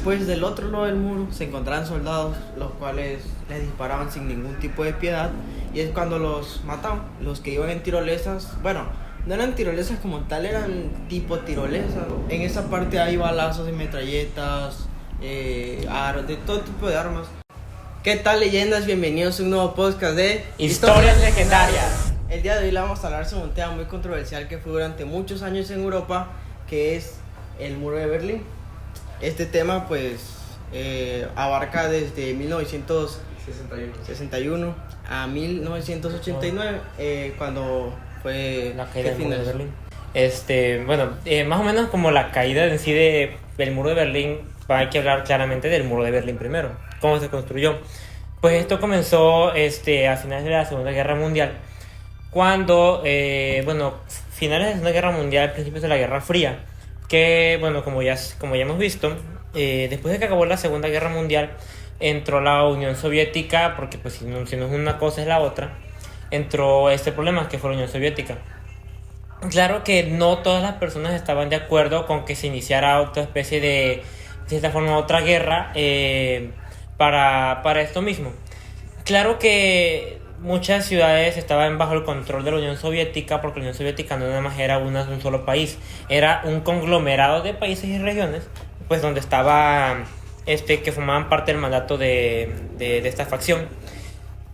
Pues del otro lado del muro se encontraban soldados, los cuales les disparaban sin ningún tipo de piedad, y es cuando los mataban. Los que iban en tirolesas, bueno, no eran tirolesas como tal, eran tipo tirolesas. En esa parte hay balazos y metralletas, aros, de todo tipo de armas. ¿Qué tal, leyendas? Bienvenidos a un nuevo podcast de Historias Legendarias. El día de hoy le vamos a hablar sobre un tema muy controversial que fue durante muchos años en Europa, que es el muro de Berlín. Este tema pues abarca desde 1961 a 1989, cuando fue La caída del muro de Berlín. Más o menos como la caída en sí del muro de Berlín, hay que hablar claramente del muro de Berlín primero. ¿Cómo se construyó? Pues esto comenzó a finales de la Segunda Guerra Mundial, cuando, finales de la Segunda Guerra Mundial, principios de la Guerra Fría, que, bueno, como ya hemos visto, después de que acabó la Segunda Guerra Mundial, entró la Unión Soviética, porque pues si no es una cosa es la otra, entró este problema que fue la Unión Soviética. Claro que no todas las personas estaban de acuerdo con que se iniciara otra especie de cierta forma, otra guerra para esto mismo. Claro que muchas ciudades estaban bajo el control de la Unión Soviética, porque la Unión Soviética no nada más era un solo país, era un conglomerado de países y regiones, pues donde estaba que formaban parte del mandato de esta facción.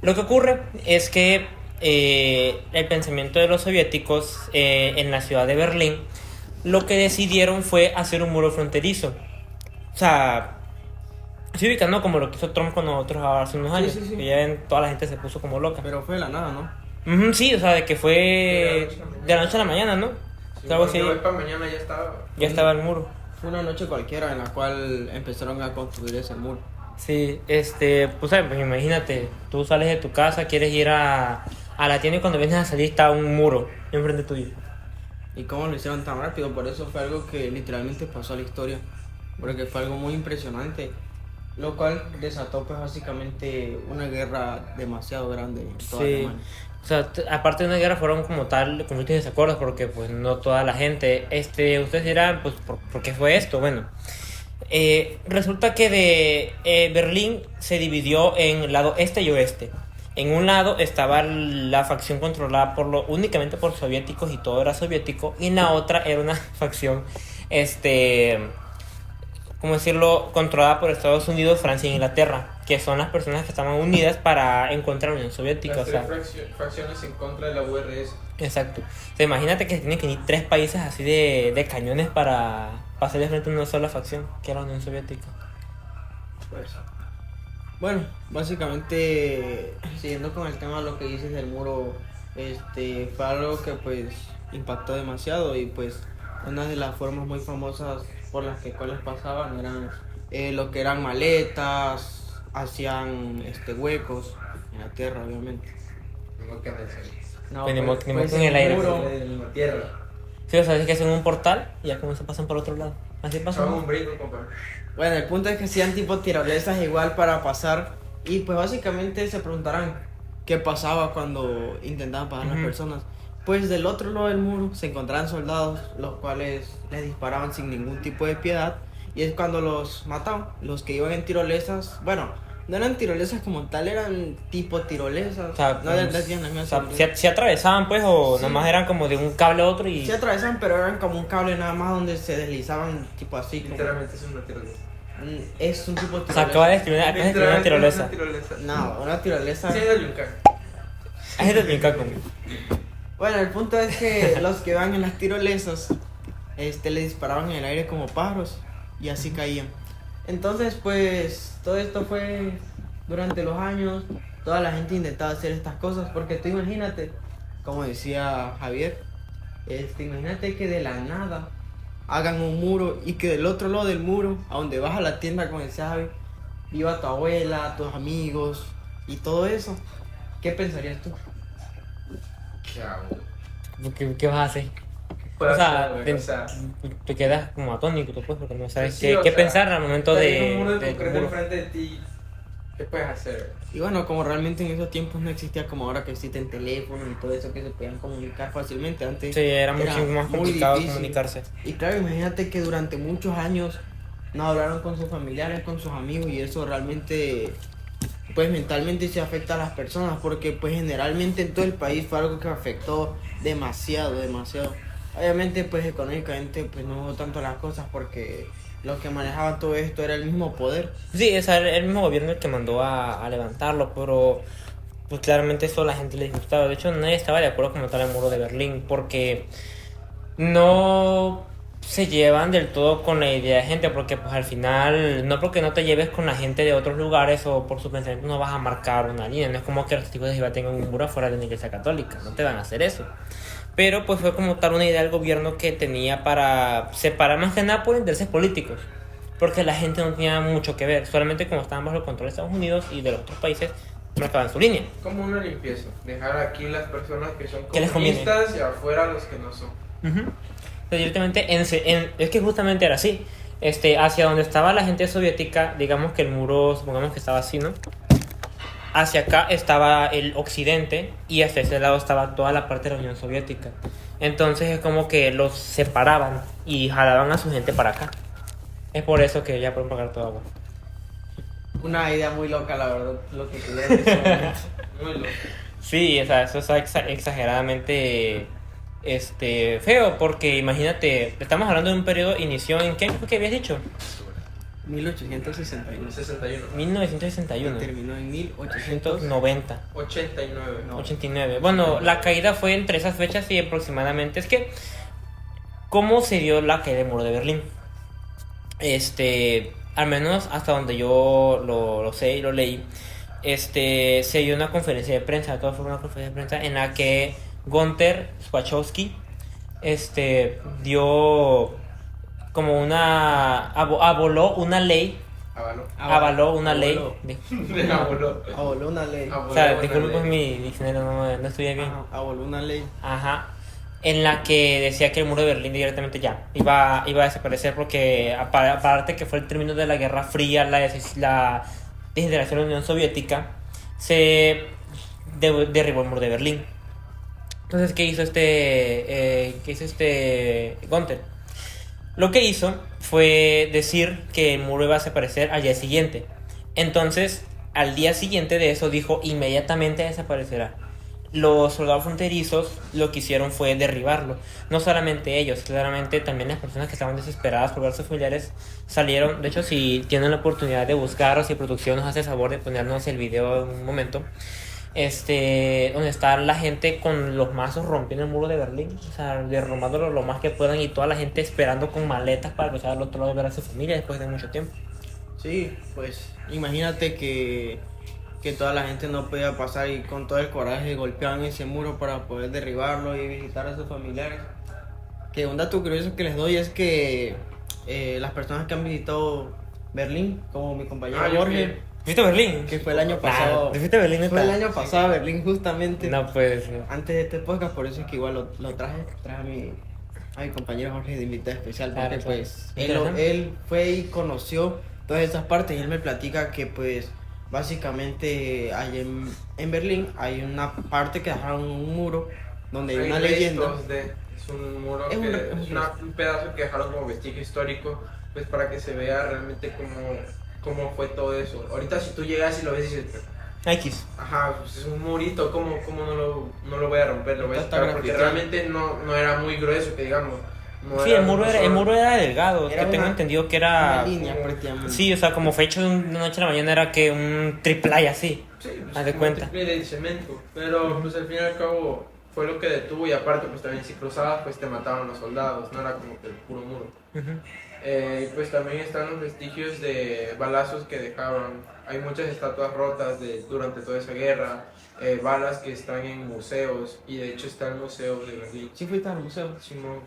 Lo que ocurre es que el pensamiento de los soviéticos en la ciudad de Berlín, lo que decidieron fue hacer un muro fronterizo. O sea, estoy ubicando como lo que hizo Trump con nosotros hace unos años, sí. Que ya ven, toda la gente se puso como loca. Pero fue de la nada, ¿no? Sí, o sea, de que fue de la noche a la mañana, ¿no? Sí, Algo así. hoy para mañana ya estaba. Ya estaba el muro. Fue una noche cualquiera en la cual empezaron a construir ese muro. Sí, pues imagínate, tú sales de tu casa, quieres ir a la tienda y cuando vienes a salir está un muro enfrente tuyo. ¿Y cómo lo hicieron tan rápido? Por eso fue algo que literalmente pasó a la historia. Porque fue algo muy impresionante. Lo cual desató pues básicamente una guerra demasiado grande en toda Sí. Alemania. O sea, aparte de una guerra fueron como tal conflictos y desacuerdos porque pues no toda la gente, ustedes dirán, pues ¿por qué fue esto? Bueno, resulta que de Berlín se dividió en lado este y oeste. En un lado estaba la facción controlada únicamente por soviéticos y todo era soviético, y en la otra era una facción, ¿cómo decirlo?, controlada por Estados Unidos, Francia e Inglaterra, que son las personas que estaban unidas para encontrar la Unión Soviética. Las o sea, tres fracciones en contra de la URSS. exacto. O sea, imagínate que tienen que ir tres países así de cañones para hacerle frente a una sola facción, que era la Unión Soviética. Pues, bueno, básicamente siguiendo con el tema de lo que dices del muro, fue algo que pues impactó demasiado, y pues una de las formas muy famosas por las cuales pasaban eran lo que eran maletas, hacían huecos en la tierra, obviamente. No que hacer. No, Tenemos pues, en pues, el aire. muro, En la tierra. Sí, o sea, es que hacen un portal y ya como se pasan por otro lado. Así pasa. Hagamos un brinco, compa. bueno, el punto es que hacían tipo tirolesas igual para pasar, y pues básicamente se preguntarán qué pasaba cuando intentaban pasar las personas. Pues del otro lado del muro se encontraban soldados, los cuales les disparaban sin ningún tipo de piedad, y es cuando los mataban. Los que iban en tirolesas, bueno, no eran tirolesas como tal, eran tipo tirolesas. O sea, no decían la misma seguridad. si atravesaban pues o Sí. nomás eran como de un cable a otro y... Sí atravesaban, pero eran como un cable nada más donde se deslizaban tipo así. Como, Literalmente es una tirolesa. es un tipo de O sea, acaba de escribir una tirolesa. No, una tirolesa. Sí, dale un caco. Hay gente que me conmigo. Bueno, el punto es que los que van en las tirolesas, le disparaban en el aire como pájaros y así caían. Entonces, pues, todo esto fue durante los años. Toda la gente intentaba hacer estas cosas, porque tú imagínate, como decía Javier, imagínate que de la nada hagan un muro, y que del otro lado del muro, a donde vas a la tienda, como decía Javi, viva tu abuela, tus amigos y todo eso. ¿Qué pensarías tú? ¿Qué hago? ¿Qué vas a hacer? O sea, te quedas como atónito, pues, porque no sabes Sí, qué o sea, pensar al momento hay un muro de del concreto muro. enfrente de ti. ¿Qué puedes hacer? Y bueno, como realmente en esos tiempos no existía como ahora que existen teléfonos y todo eso, que se podían comunicar fácilmente. Antes Sí, era mucho más muy complicado difícil. comunicarse. Y claro, imagínate que durante muchos años no hablaron con sus familiares, con sus amigos, y eso realmente pues mentalmente se afecta a las personas, porque pues generalmente en todo el país fue algo que afectó demasiado, demasiado. Obviamente pues económicamente pues no hubo tanto las cosas, porque los que manejaban todo esto era el mismo poder. Sí, es el mismo gobierno el que mandó a levantarlo, pero pues claramente eso a la gente le disgustaba. De hecho, nadie estaba de acuerdo con montar el muro de Berlín, porque no se llevan del todo con la idea de gente, porque pues al final, no porque no te lleves con la gente de otros lugares o por sus pensamientos no vas a marcar una línea. No es como que los testigos de Jehová tengan un muro afuera de la iglesia católica, no te van a hacer eso. Pero pues fue como tal una idea del gobierno que tenía para separar más que nada por intereses políticos, porque la gente no tenía mucho que ver, solamente como estaban bajo el control de Estados Unidos y de los otros países, marcaban su línea. Como una limpieza. Dejar aquí las personas que son Que les conviene. comunistas y afuera los que no son. Ujú. Pero directamente es que justamente era así. Hacia donde estaba la gente soviética, digamos que el muro, supongamos que estaba así, ¿no? Hacia acá estaba el occidente y hacia ese lado estaba toda la parte de la Unión Soviética. Entonces es como que los separaban y jalaban a su gente para acá. Es por eso que ya pueden pagar todo agua. Una idea muy loca, la verdad, lo que tuvieron en ese momento. Muy loco. Sí, o sea, eso es exageradamente feo, porque imagínate, estamos hablando de un periodo inició en ¿qué año fue que habías dicho? 1861. 61. 1961. Terminó en 1890. 1990. 89. No. 89. Bueno, la caída fue entre esas fechas y aproximadamente. Es que, ¿cómo se dio la caída del muro de Berlín? Al menos hasta donde yo lo sé y lo leí, se dio una conferencia de prensa, todo fue una conferencia de prensa en la que Gunther Spachowski, dio como avaló una ley, avaló una ley. Aboló una ley. O sea, disculpe por mi diccionario, no estudié bien. Ajá, aboló una ley. Ajá. En la que decía que el muro de Berlín directamente ya iba a desaparecer, porque aparte que fue el término de la Guerra Fría, la desintegración de la Unión Soviética, se derribó el muro de Berlín. Entonces, ¿qué hizo Gunther? Lo que hizo fue decir que el muro iba a desaparecer al día siguiente. Entonces, al día siguiente de eso dijo, inmediatamente desaparecerá. Los soldados fronterizos lo que hicieron fue derribarlo. No solamente ellos, claramente también las personas que estaban desesperadas por ver a sus familiares salieron. De hecho, si tienen la oportunidad de buscar o si producción nos hace el favor de ponernos el video en un momento, donde está la gente con los mazos rompiendo el muro de Berlín, o sea, derrumbándolo lo más que puedan, y toda la gente esperando con maletas para cruzar al otro lado y ver a su familia después de mucho tiempo. Sí, pues imagínate que toda la gente no podía pasar y con todo el coraje golpeaban ese muro para poder derribarlo y visitar a sus familiares. Que un dato curioso que les doy es que las personas que han visitado Berlín, como mi compañero Jorge, ¿Fuiste a Berlín? que fue el año pasado, ¿Te fuiste a Berlín, fue el neta? año pasado a Berlín justamente, No puede ser. antes de este podcast, por eso es que igual lo traje a mi compañero Jorge de invitado especial, porque Claro, pues claro. él fue y conoció todas esas partes, y él me platica que pues básicamente ahí en Berlín hay una parte que dejaron un muro donde hay una leyenda. Es un muro Es un pedazo que dejaron como vestigio histórico, pues para que se vea realmente cómo fue todo eso. Ahorita si tú llegas y lo ves y dices, X. ajá, pues es un murito, ¿cómo no lo voy a romper? Lo voy a Está sacar, porque grafiteado. realmente no era muy grueso, que digamos. No Sí, era el muro era delgado, Era que tengo una- entendido que Una era... línea prácticamente. Sí, o sea, como fue hecho de una noche a la mañana, era que un triple así. Sí, pues, Haz de como cuenta. triple de cemento, pero pues al fin y al cabo fue lo que detuvo, y aparte pues también si cruzabas pues te mataban los soldados, no era como que el puro muro. Ujú. Y pues también están los vestigios de balazos que dejaban. Hay muchas estatuas rotas durante toda esa guerra, balas que están en museos, y de hecho está el museo de Berlín, Sí fuiste al museo. Simón,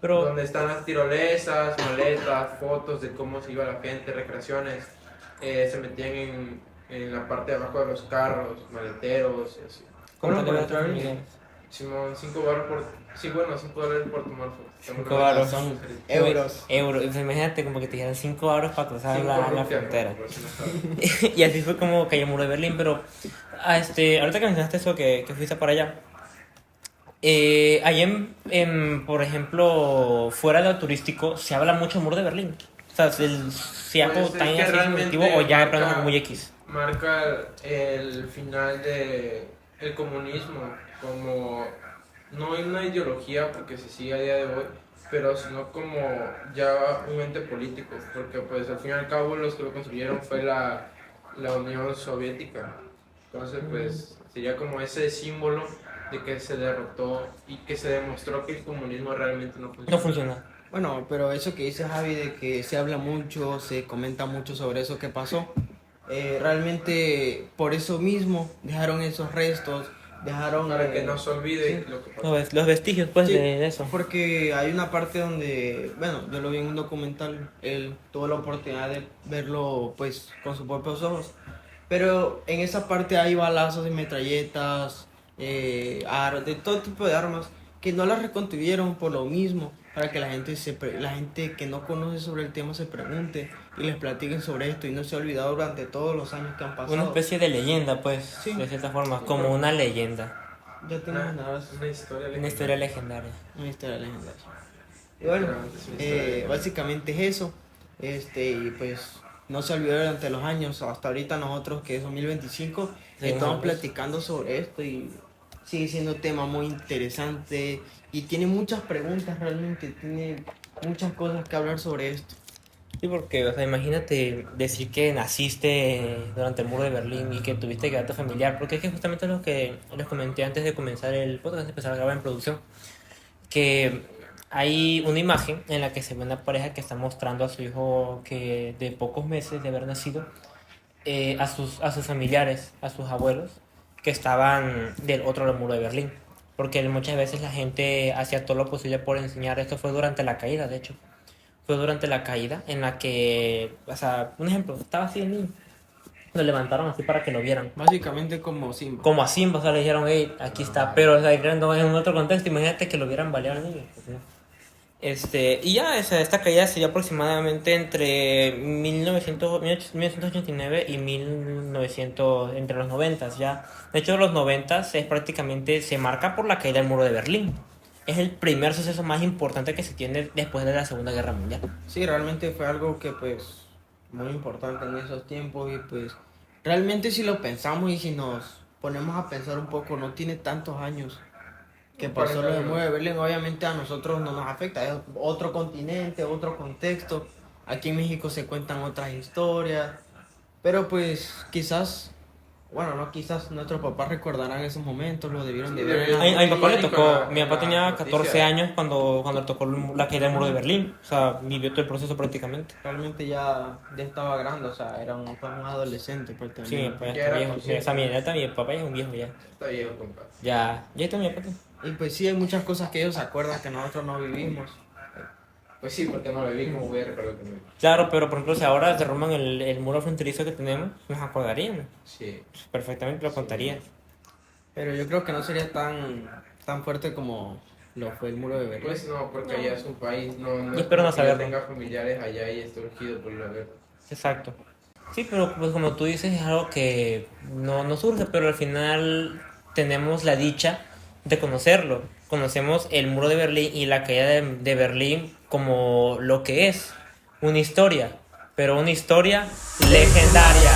Pero, donde están las tirolesas, maletas, fotos de cómo se iba la gente, recreaciones. Se metían en la parte de abajo de los carros, maleteros y así. ¿cómo Bueno, te por ves a tus entrar en- familiares? Simón, $5 por... Sí, bueno, $5 por tomar fotos. 5 varos. Son euros. Euros. O sea, imagínate como que te dieran 5 euros para cruzar Cinco la rupias, frontera. ¿no? Por si no sabes. Y así fue como cayó el muro de Berlín. Pero, ahorita que mencionaste eso, que fuiste para allá. Ahí por ejemplo, fuera de lo turístico, se habla mucho del muro de Berlín. O sea, si algo Pues es tan que así realmente significativo o ya de marca- plano muy X. Marca el final de el comunismo como no una ideología porque se sigue a día de hoy, pero sino como ya un ente político, porque pues al fin y al cabo los que lo construyeron fue la Unión Soviética. Entonces pues sería como ese símbolo de que se derrotó y que se demostró que el comunismo realmente no No funciona. funciona. Bueno, pero eso que dice Javi de que se habla mucho, se comenta mucho sobre eso que pasó, realmente por eso mismo dejaron esos restos, dejaron... Para que no se olvide sí. lo que pasó. Los vestigios, pues, Sí, de eso. porque hay una parte donde, bueno, yo lo vi en un documental, él tuvo la oportunidad de verlo pues con sus propios ojos, pero en esa parte hay balazos y metralletas, de todo tipo de armas que no las reconstruyeron por lo mismo, para que la gente la gente que no conoce sobre el tema se pregunte y les platiquen sobre esto y no se ha olvidado durante todos los años que han pasado. Una especie de leyenda, pues, Sí. de cierta forma, como una leyenda. Ya te imaginarás Una historia Una historia legendaria. una historia legendaria. Y bueno, básicamente es eso. Y pues no se olvidó durante los años, hasta ahorita nosotros que es 2025, estamos platicando sobre esto y sigue siendo un tema muy interesante y tiene muchas preguntas realmente, tiene muchas cosas que hablar sobre esto. Sí, porque, o sea, imagínate decir que naciste durante el muro de Berlín y que tuviste que dato familiar, porque es que justamente lo que les comenté antes de comenzar el podcast, empezar a grabar en producción, que hay una imagen en la que se ve una pareja que está mostrando a su hijo que de pocos meses de haber nacido, a sus familiares, a sus abuelos, que estaban del otro lado del muro de Berlín. Porque muchas veces la gente hacía todo lo posible por enseñar. Esto fue durante la caída, de hecho. Fue durante la caída en la que, o sea, un ejemplo, estaba así el niño. Lo levantaron así para que lo vieran. Básicamente como Simba. Como a Simba, o sea, le dijeron, hey, aquí está. Pero, o sea, en un otro contexto, imagínate que lo vieran balear al niño. Pues, ¿no? Y ya, esta caída sería aproximadamente entre 1989 y 1900, entre los 90 ya. De hecho, los 90 es prácticamente, se marca por la caída del muro de Berlín. Es el primer suceso más importante que se tiene después de la Segunda Guerra Mundial. Sí, realmente fue algo que pues muy importante en esos tiempos y pues realmente si lo pensamos y si nos ponemos a pensar un poco, no tiene tantos años que pasó lo de muro de Berlín. Obviamente a nosotros no nos afecta, es otro continente, otro contexto. Aquí en México se cuentan otras historias, pero pues quizás, bueno, no quizás, nuestros papás recordarán esos momentos, lo debieron de ver. A mi papá le tocó, la- mi papá la tenía noticia. 14 años cuando le tocó la caída del muro de Berlín. O sea, vivió todo el proceso prácticamente. Realmente ya estaba grande, o sea, fue un adolescente Sí, prácticamente. pues Ya está era viejo. consciente. O sea, mi papá ya es un viejo ya. Está viejo, compa. Ya está mi papá. Y pues sí, hay muchas cosas que ellos se acuerdan que nosotros no vivimos. Pues sí, porque no lo vi, como voy a recordar que no lo vi. Claro, pero por ejemplo, si ahora derrumban el muro fronterizo que tenemos, nos acordaríamos. Sí. Perfectamente lo contaría. Pero yo creo que no sería tan fuerte como lo fue el muro de Berlín. Pues no, porque allá es un país, no Y espero es no como que yo saberlo. tenga familiares allá y esté urgido por ir a ver. Exacto. Sí, pero pues como tú dices, es algo que no surge, pero al final tenemos la dicha de conocerlo. Conocemos el muro de Berlín y la caída de Berlín como lo que es, una historia, pero una historia legendaria.